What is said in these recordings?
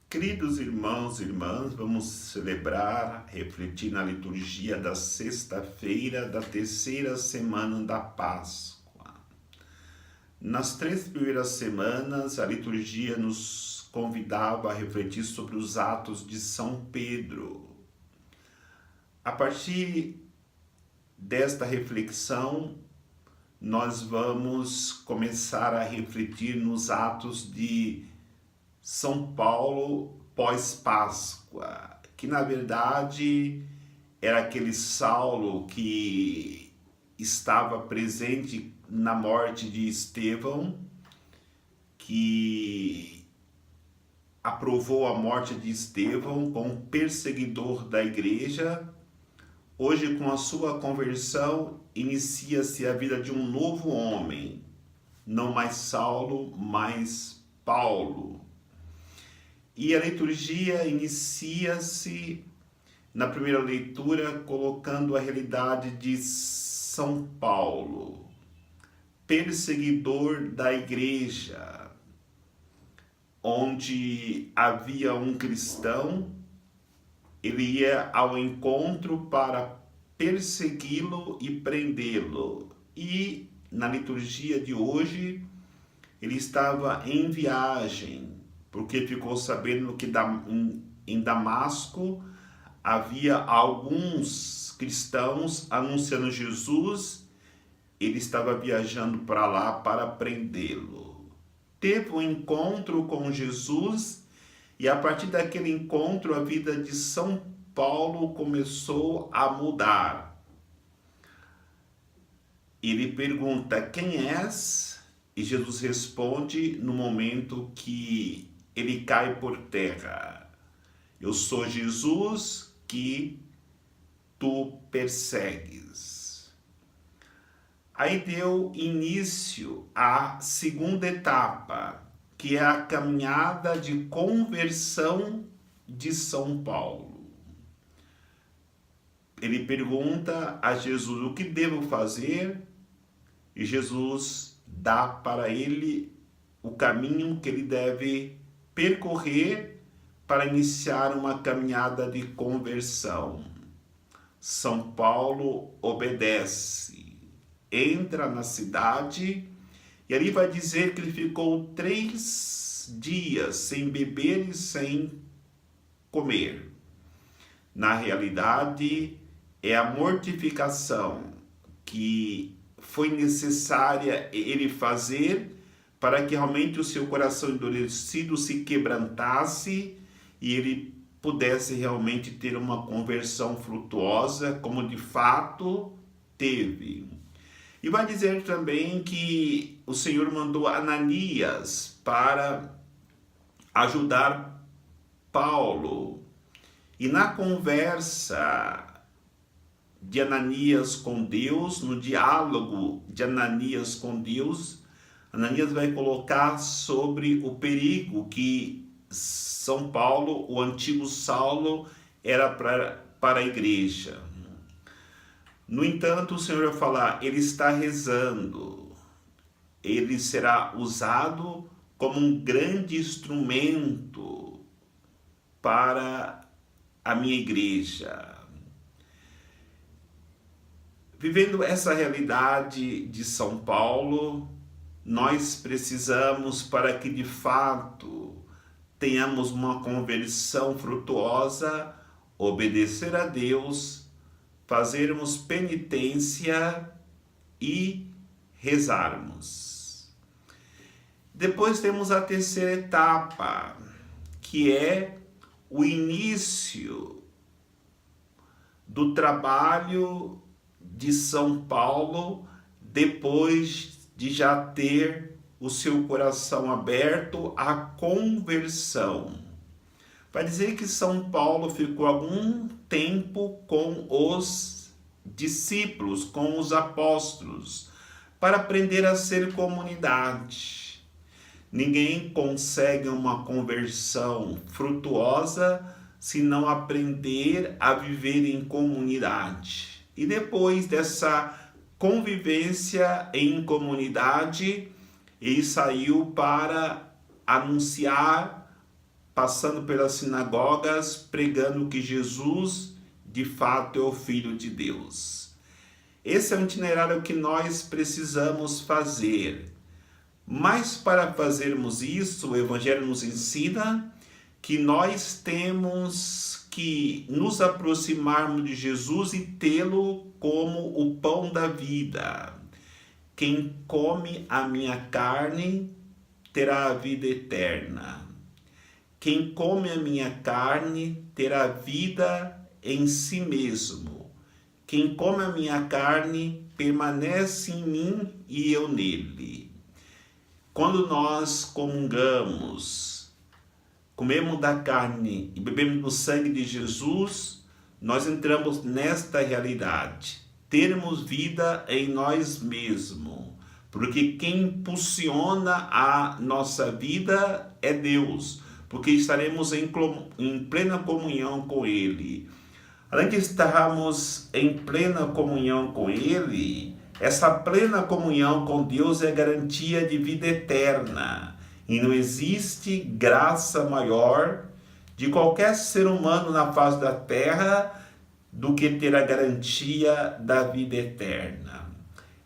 Queridos irmãos e irmãs, vamos celebrar, refletir na liturgia da sexta-feira da terceira semana da Páscoa. Nas 3 primeiras semanas, a liturgia nos convidava a refletir sobre os atos de São Pedro. A partir desta reflexão, nós vamos começar a refletir nos atos de São Paulo pós-Páscoa, que na verdade era aquele Saulo que estava presente na morte de Estevão, que aprovou a morte de Estevão como perseguidor da igreja. Hoje, com a sua conversão, inicia-se a vida de um novo homem, não mais Saulo, mas Paulo. E a liturgia inicia-se na primeira leitura colocando a realidade de São Paulo, perseguidor da igreja, onde havia um cristão, ele ia ao encontro para persegui-lo e prendê-lo. E na liturgia de hoje, ele estava em viagem, porque ficou sabendo que em Damasco havia alguns cristãos anunciando Jesus. Ele estava viajando para lá para prendê-lo. Teve um encontro com Jesus e a partir daquele encontro a vida de São Paulo começou a mudar. Ele pergunta: quem és? E Jesus responde no momento que ele cai por terra: eu sou Jesus que tu persegues. Aí deu início à segunda etapa, que é a caminhada de conversão de São Paulo. Ele pergunta a Jesus: o que devo fazer? E Jesus dá para ele o caminho que ele deve percorrer para iniciar uma caminhada de conversão. São Paulo obedece, entra na cidade e ali vai dizer que ele ficou 3 dias sem beber e sem comer. Na realidade, é a mortificação que foi necessária ele fazer para que realmente o seu coração endurecido se quebrantasse e ele pudesse realmente ter uma conversão frutuosa, como de fato teve. E vai dizer também que o Senhor mandou Ananias para ajudar Paulo. E na conversa de Ananias com Deus, no diálogo de Ananias com Deus, Ananias vai colocar sobre o perigo que São Paulo, o antigo Saulo, era para a igreja. No entanto, o Senhor vai falar: ele está rezando, ele será usado como um grande instrumento para a minha igreja. Vivendo essa realidade de São Paulo, nós precisamos, para que de fato tenhamos uma conversão frutuosa, obedecer a Deus, fazermos penitência e rezarmos. Depois temos a terceira etapa, que é o início do trabalho de São Paulo depois de já ter o seu coração aberto à conversão. Vai dizer que São Paulo ficou algum tempo com os discípulos, com os apóstolos, para aprender a ser comunidade. Ninguém consegue uma conversão frutuosa se não aprender a viver em comunidade. E depois dessa convivência em comunidade, ele saiu para anunciar passando pelas sinagogas, pregando que Jesus, de fato, é o Filho de Deus. Esse é o itinerário que nós precisamos fazer. Mas para fazermos isso, o Evangelho nos ensina que nós temos que nos aproximarmos de Jesus e tê-lo como o pão da vida. Quem come a minha carne terá a vida eterna. Quem come a minha carne terá vida em si mesmo. Quem come a minha carne permanece em mim e eu nele. Quando nós comungamos, comemos da carne e bebemos do sangue de Jesus, nós entramos nesta realidade. Termos vida em nós mesmos. Porque quem impulsiona a nossa vida é Deus. Porque estaremos em plena comunhão com Ele. Além de estarmos em plena comunhão com Ele, essa plena comunhão com Deus é garantia de vida eterna. E não existe graça maior de qualquer ser humano na face da terra do que ter a garantia da vida eterna.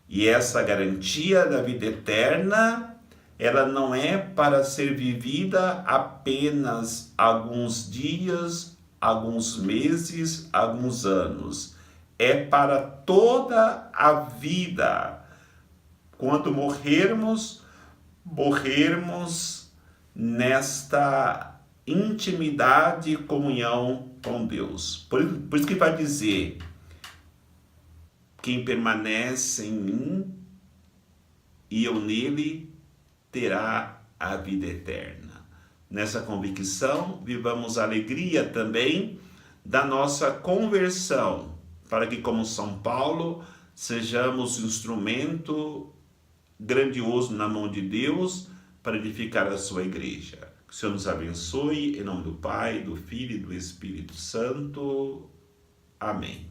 E essa garantia da vida eterna, ela não é para ser vivida apenas alguns dias, alguns meses, alguns anos. É para toda a vida. Quando morrermos nesta intimidade e comunhão com Deus. Por isso que vai dizer, quem permanece em mim e eu nele terá a vida eterna. Nessa convicção, vivamos a alegria também da nossa conversão, para que, como São Paulo, sejamos instrumento grandioso na mão de Deus para edificar a sua igreja. Que o Senhor nos abençoe, em nome do Pai, do Filho e do Espírito Santo. Amém.